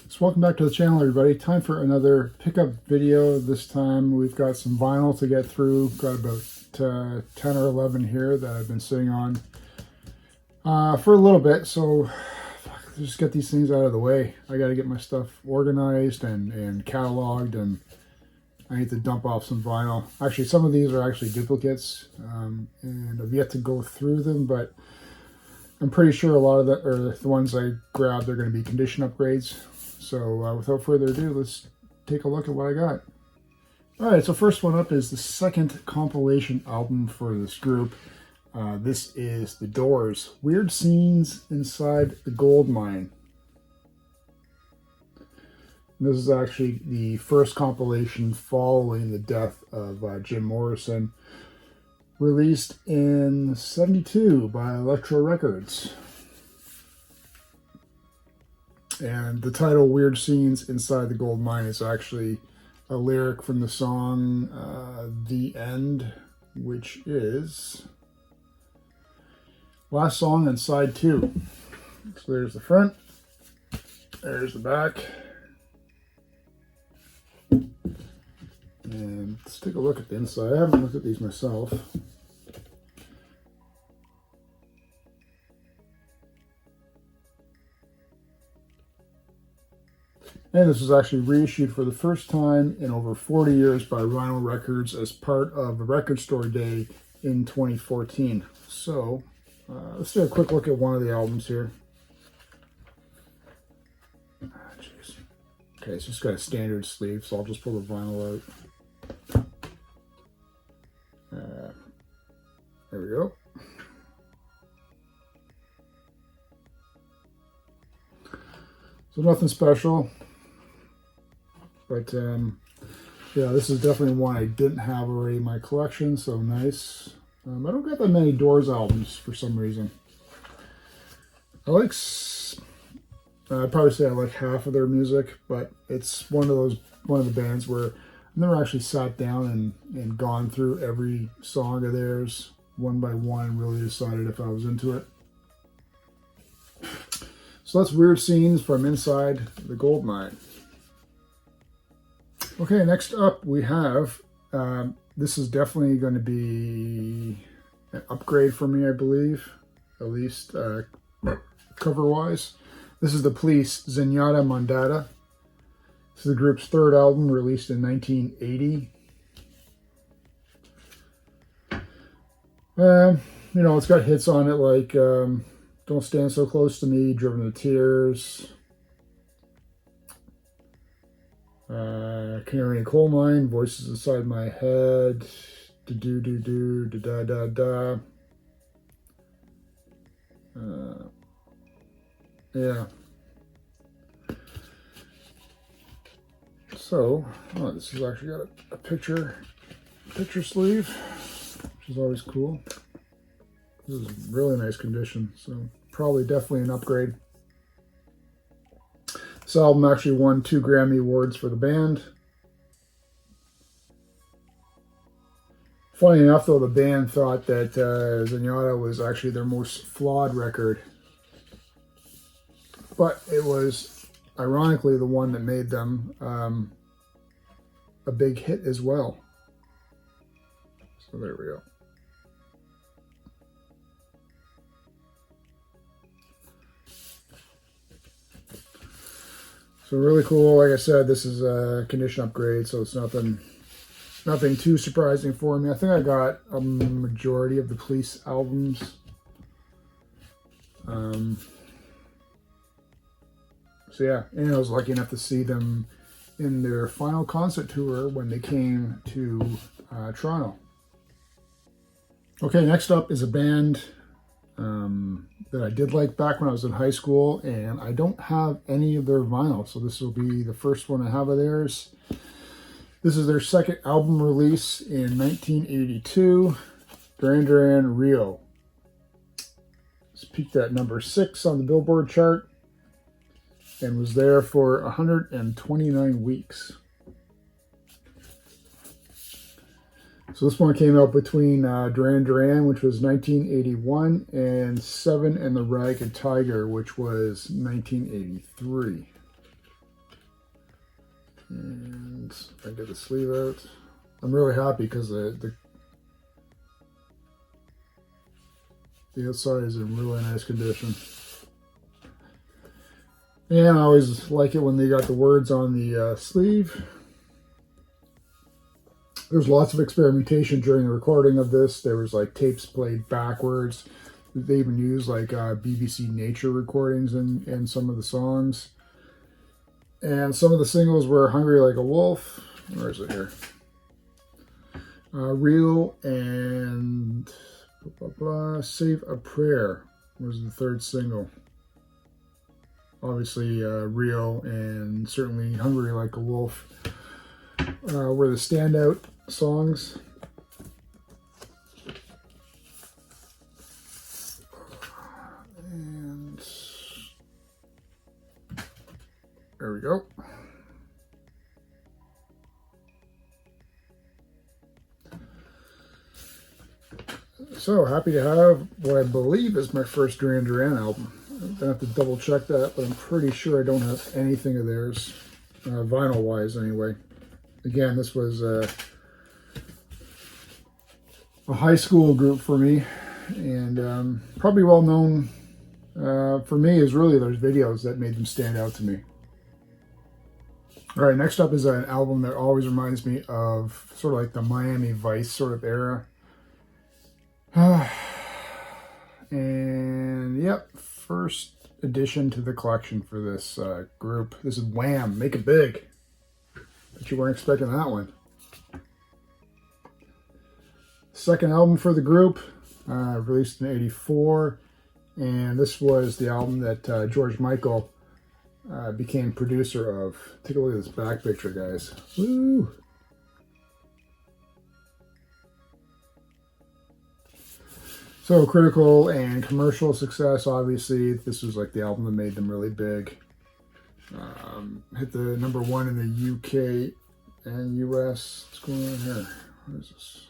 So welcome back to the channel, everybody. Time for another pickup video. This time we've got some vinyl to get through. Got about 10 or 11 here that I've been sitting on for a little bit. So just get these things out of the way. I got to get my stuff organized and cataloged, and I need to dump off some vinyl. Actually, some of these are actually duplicates, and I've yet to go through them, but I'm pretty sure a lot of the ones I grabbed are going to be condition upgrades. So without further ado, let's take a look at what I got. All right, so first one up is the second compilation album for this group. This is The Doors, Weird Scenes Inside the Gold Mine. This is actually the first compilation following the death of Jim Morrison, released in '72 by Elektra Records. And the title, Weird Scenes Inside the Gold Mine, is actually a lyric from the song The End, which is last song on side 2. So there's the front, there's the back. And let's take a look at the inside. I haven't looked at these myself. And this was actually reissued for the first time in over 40 years by Vinyl Records as part of a Record Store Day in 2014. So let's take a quick look at one of the albums here. Jeez. Okay, it's just got a standard sleeve, so I'll just pull the vinyl out. There we go. So nothing special. But yeah, this is definitely one I didn't have already in my collection, so nice. I don't got that many Doors albums for some reason. I'd probably say I like half of their music, but it's one of the bands where I've never actually sat down and gone through every song of theirs one by one and really decided if I was into it. So that's Weird Scenes from Inside the Gold Mine. Okay, next up we have, this is definitely going to be an upgrade for me, I believe, at least cover-wise. This is The Police, Zenyatta Mondatta. This is the group's third album, released in 1980. You know, it's got hits on it like Don't Stand So Close to Me, Driven to Tears, Canary in a Coal Mine, Voices Inside My Head, Do-do-do-do, da-da-da-da. Yeah. So, this has actually got a picture sleeve, which is always cool. This is really nice condition, so probably definitely an upgrade. This album actually won 2 Grammy Awards for the band. Funny enough, though, the band thought that Zenyatta was actually their most flawed record. But it was, ironically, the one that made them a big hit as well. So there we go. So really cool. Like I said, this is a condition upgrade, so it's nothing too surprising for me. I think I got a majority of the Police albums. So yeah, and I was lucky enough to see them in their final concert tour when they came to Toronto. Okay, next up is a band that I did like back when I was in high school, and I don't have any of their vinyl, so this will be the first one I have of theirs. This is their second album release in 1982, Duran Duran Rio. It's peaked at number 6 on the Billboard chart and was there for 129 weeks. So this one came out between Duran Duran, which was 1981, and Seven and the Ragged Tiger, which was 1983. And I get the sleeve out. I'm really happy because the outside is in really nice condition. And I always like it when they got the words on the sleeve. There's lots of experimentation during the recording of this. There was like tapes played backwards. They even used like BBC Nature recordings in some of the songs. And some of the singles were Hungry Like a Wolf. Where is it here? Real and Save a Prayer was the third single. Obviously, Real and certainly Hungry Like a Wolf were the standout songs. And there we go. So happy to have what I believe is my first Duran Duran album. I'm gonna have to double check that, but I'm pretty sure I don't have anything of theirs, vinyl wise anyway. Again, this was a high school group for me, and probably well known for me is really those videos that made them stand out to me. All right, next up is an album that always reminds me of sort of like the Miami Vice sort of era. And yep, first addition to the collection for this group. This is Wham! Make It Big. Bet you weren't expecting that one. Second album for the group, released in '84, and this was the album that George Michael became producer of. Take a look at this back picture, guys. Woo! So critical and commercial success, obviously. This was like the album that made them really big. Hit the #1 in the UK and US. What's going on here? What is this?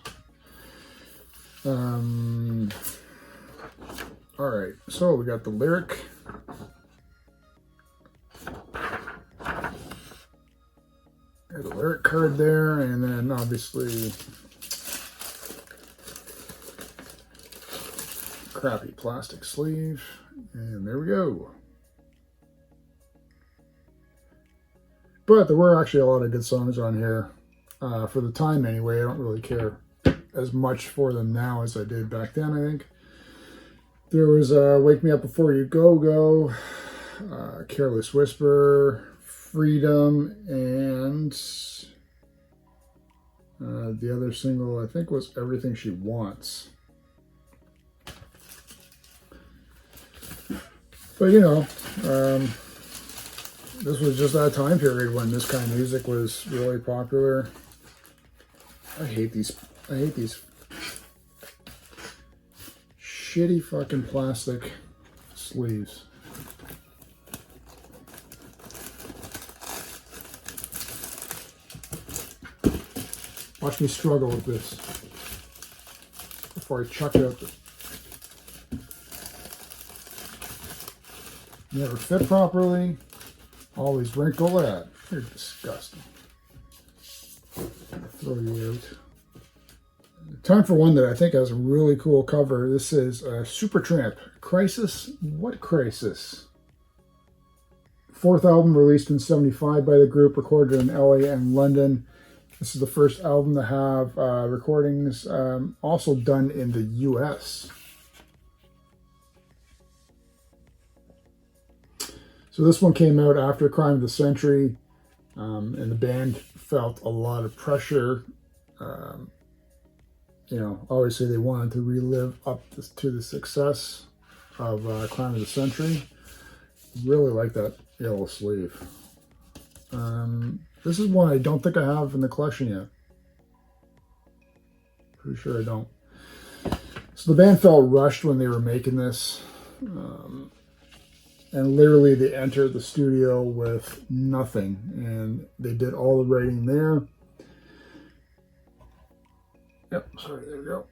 All right, so we got the lyric. Got the lyric card there, and then obviously crappy plastic sleeve, and there we go. But there were actually a lot of good songs on here. For the time anyway, I don't really care as much for them now as I did back then, I think. There was Wake Me Up Before You Go Go, Careless Whisper, Freedom, and the other single I think was Everything She Wants. But you know, this was just that time period when this kind of music was really popular. I hate these shitty fucking plastic sleeves. Watch me struggle with this before I chuck it out. Never fit properly. Always wrinkle that. You're disgusting. I'll throw you out. Time for one that I think has a really cool cover. This is Super Tramp. Crisis? What crisis? Fourth album released in '75 by the group, recorded in LA and London. This is the first album to have recordings also done in the US. So this one came out after Crime of the Century, and the band felt a lot of pressure. You know, obviously they wanted to relive up to the success of Crime of the Century. Really like that yellow sleeve. This is one I don't think I have in the collection yet. Pretty sure I don't. So the band felt rushed when they were making this. And literally they entered the studio with nothing, and they did all the writing there. Yep, sorry, there we go.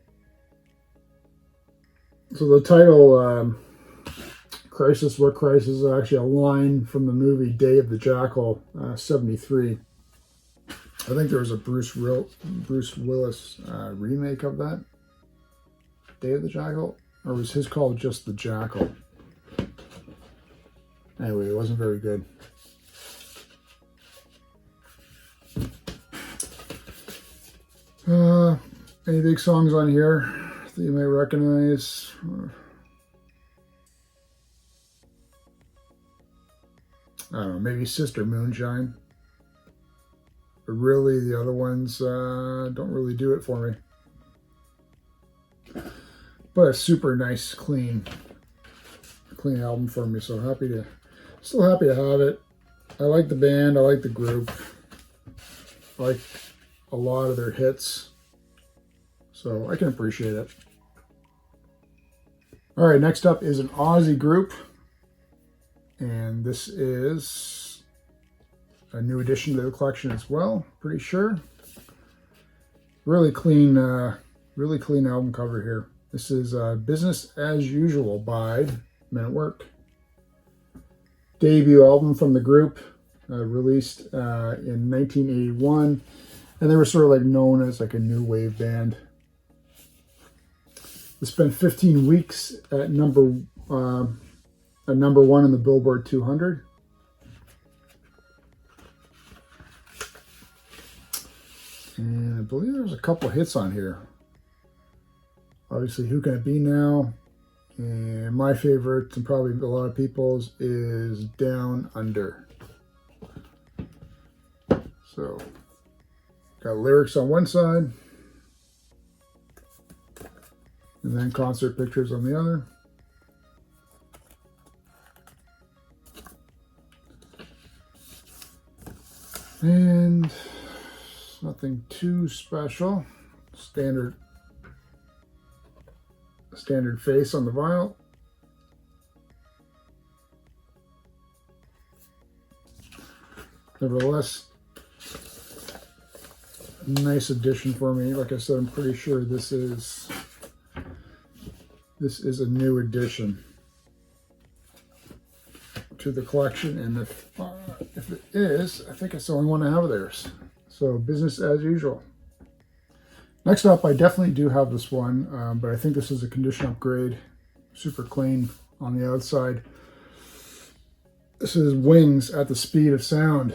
So the title, Crisis, What Crisis, is actually a line from the movie Day of the Jackal, '73. I think there was a Bruce Willis remake of that, Day of the Jackal, or was his called just The Jackal? Anyway, it wasn't very good. Any big songs on here that you may recognize? I don't know, maybe Sister Moonshine. But really, the other ones don't really do it for me. But a super nice, clean album for me. So still happy to have it. I like the band. I like the group. I like a lot of their hits. So I can appreciate it. All right, next up is an Aussie group. And this is a new addition to the collection as well, pretty sure. Really clean album cover here. This is Business as Usual by Men at Work. Debut album from the group, released in 1981. And they were sort of like known as like a new wave band. They spent 15 weeks at number 1 in the Billboard 200. And I believe there's a couple hits on here. Obviously, Who Can It Be Now? And my favorite, and probably a lot of people's, is Down Under. So, got lyrics on one side, and then concert pictures on the other. And nothing too special. Standard face on the vinyl. Nevertheless, nice addition for me. Like I said, I'm pretty sure this is a new addition to the collection, and if it is, I think it's the only one I have of theirs. So Business as Usual. Next up, I definitely do have this one, but I think this is a condition upgrade. Super clean on the outside. This is Wings at the Speed of Sound,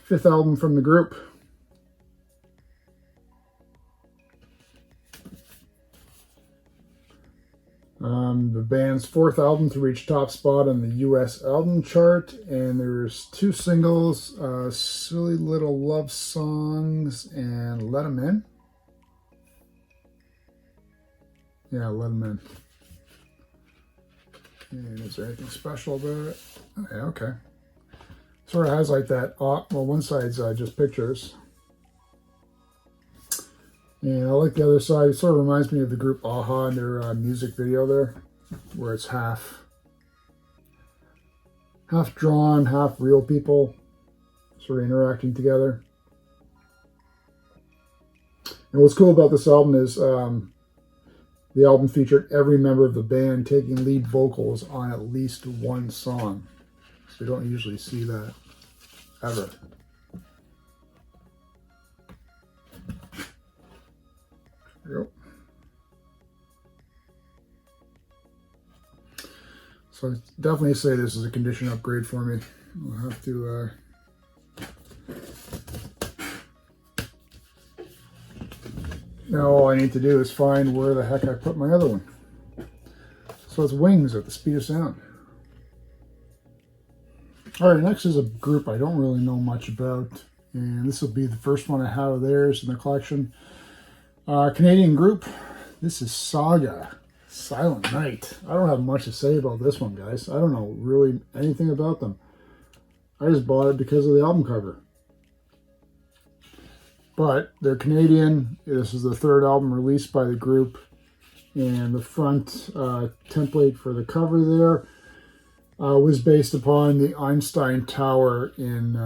5th album from the group. The band's 4th album to reach top spot on the US album chart, and there's 2 singles, Silly Little Love Songs and Let 'Em In. Yeah, Let 'Em In. And is there anything special about it? Oh, yeah, okay. Sort of has like that, well, one side's just pictures. And I like the other side. It sort of reminds me of the group Aha and their music video there, where it's half drawn, half real people sort of interacting together. And what's cool about this album is the album featured every member of the band taking lead vocals on at least one song. So you don't usually see that ever. Yep. So I definitely say this is a condition upgrade for me. I'll have to now all I need to do is find where the heck I put my other one. So it's Wings at the Speed of Sound. All right, next is a group I don't really know much about, and this will be the first one I have of theirs in the collection. Canadian group. This is Saga, Silent Night. I don't have much to say about this one, guys. I don't know really anything about them. I just bought it because of the album cover. But they're Canadian. This is the 3rd album released by the group. And the front template for the cover there was based upon the Einstein Tower in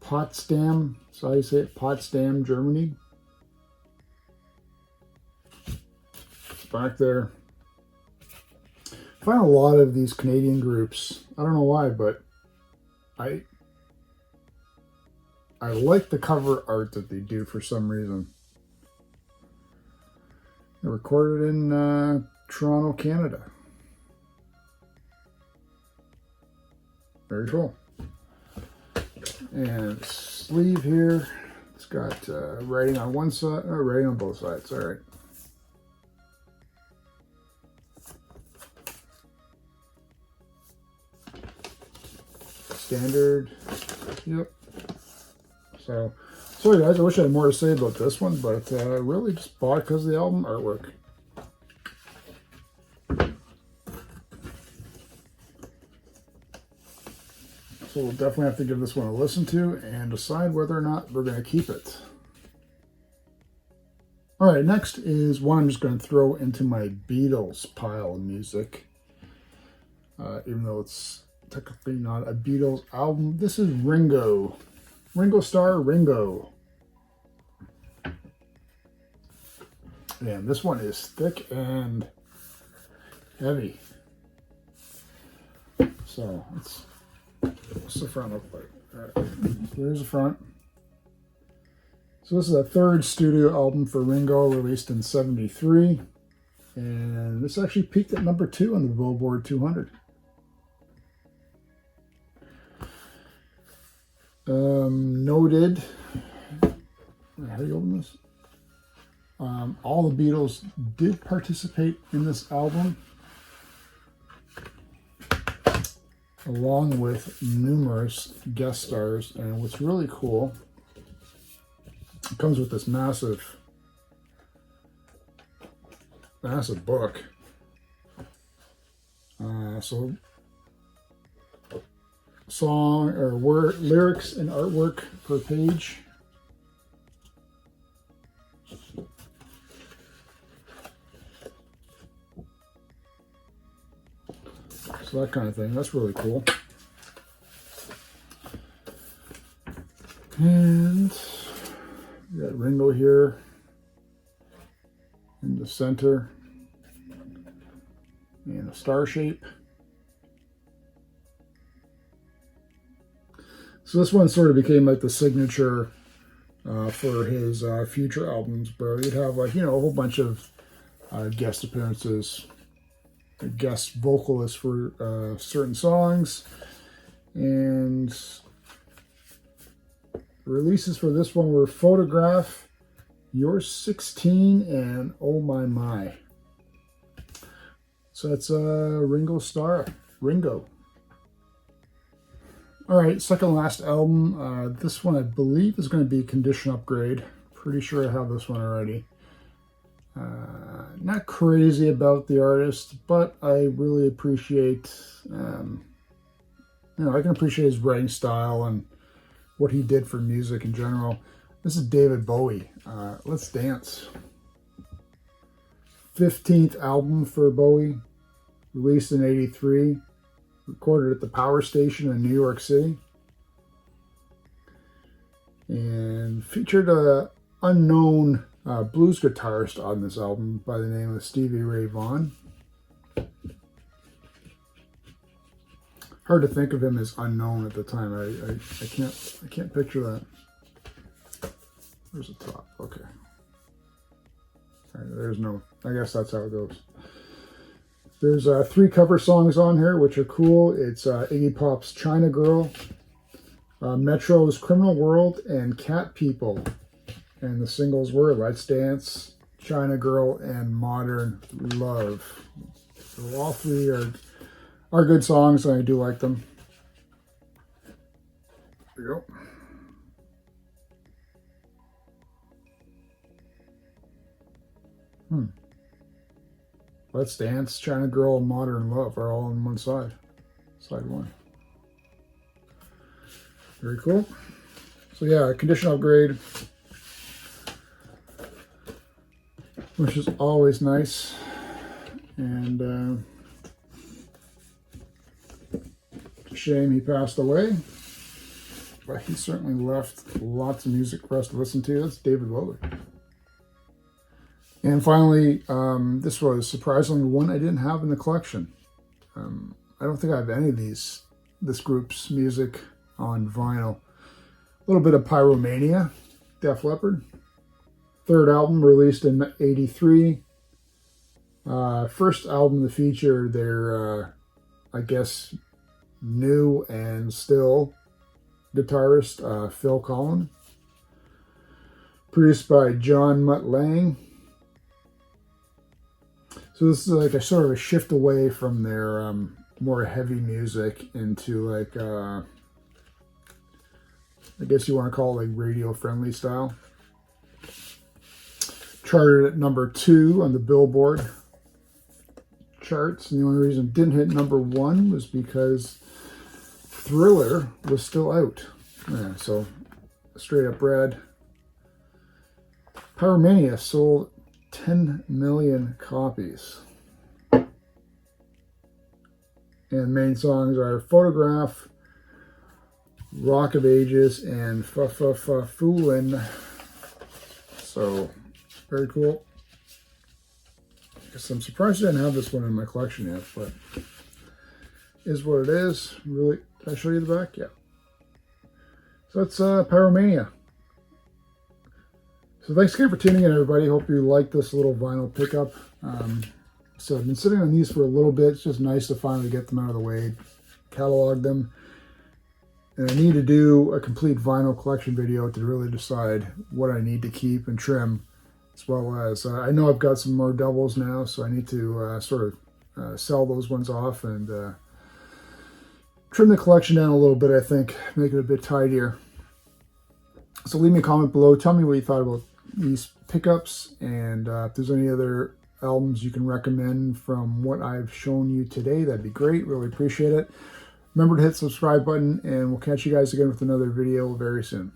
Potsdam. So how do you say it? Potsdam, Germany. Back there. I find a lot of these Canadian groups, I don't know why, but I I like the cover art that they do for some reason. They recorded in Toronto, Canada. Very cool. And sleeve here, it's got writing on one side, or writing on both sides. All right. Standard. Yep. So, sorry guys, I wish I had more to say about this one, but I really just bought it because of the album artwork. So we'll definitely have to give this one a listen to and decide whether or not we're going to keep it. All right, next is one I'm just going to throw into my Beatles pile of music. Even though it's technically not a Beatles album. This is Ringo. Ringo Starr, Ringo. And this one is thick and heavy. So what's the front look like? All right, here's the front. So this is a third studio album for Ringo, released in '73. And this actually peaked at number 2 on the Billboard 200. Noted. How do you open this? All the Beatles did participate in this album, along with numerous guest stars. And what's really cool, it comes with this massive book. So song or word, lyrics and artwork per page. So that kind of thing. That's really cool. And we got Ringo here in the center in a star shape. So this one sort of became like the signature for his future albums, where you'd have like, a whole bunch of guest appearances, guest vocalists for certain songs, and releases for this one were Photograph, You're 16, and Oh My My. So that's Ringo Starr, Ringo. All right, second last album. This one I believe is going to be Condition Upgrade. Pretty sure I have this one already. Not crazy about the artist, but I really appreciate, I can appreciate his writing style and what he did for music in general. This is David Bowie. Let's Dance. 15th album for Bowie, released in '83. Recorded at the Power Station in New York City, and featured an unknown blues guitarist on this album by the name of Stevie Ray Vaughan. Hard to think of him as unknown at the time. I can't picture that. Where's the top? Okay. All right, there's no. I guess that's how it goes. There's 3 cover songs on here, which are cool. It's Iggy Pop's China Girl, Metro's Criminal World, and Cat People. And the singles were Let's Dance, China Girl, and Modern Love. So all 3 are good songs, and I do like them. There you go. Let's Dance, China Girl, and Modern Love are all on one side. Side one. Very cool. So yeah, Condition Upgrade, which is always nice. And shame he passed away. But he certainly left lots of music for us to listen to. That's David Bowie. And finally, this was surprisingly one I didn't have in the collection. I don't think I have any of this group's music on vinyl. little bit of Pyromania, Def Leppard. Third album released in '83. First album to feature their, I guess, new and still guitarist Phil Collen. Produced by John Mutt Lang. So this is like a sort of a shift away from their more heavy music into like, I guess you want to call it like radio-friendly style. Charted at number 2 on the Billboard charts. And the only reason it didn't hit number 1 was because Thriller was still out. Yeah, so straight up red. Pyromania sold 10 million copies. And main songs are Photograph, Rock of Ages, and Foolin'. So, very cool. I guess I'm surprised I didn't have this one in my collection yet, but is what it is. Really, can I show you the back? Yeah. So that's Pyromania. So thanks again for tuning in, everybody. Hope you like this little vinyl pickup. So I've been sitting on these for a little bit. It's just nice to finally get them out of the way, catalog them. And I need to do a complete vinyl collection video to really decide what I need to keep and trim, as well as, I know I've got some more doubles now, so I need to sort of sell those ones off and trim the collection down a little bit, I think, make it a bit tidier. So leave me a comment below. Tell me what you thought about these pickups, and if there's any other albums you can recommend from what I've shown you today, that'd be great. Really appreciate it. Remember to hit the subscribe button, and we'll catch you guys again with another video very soon.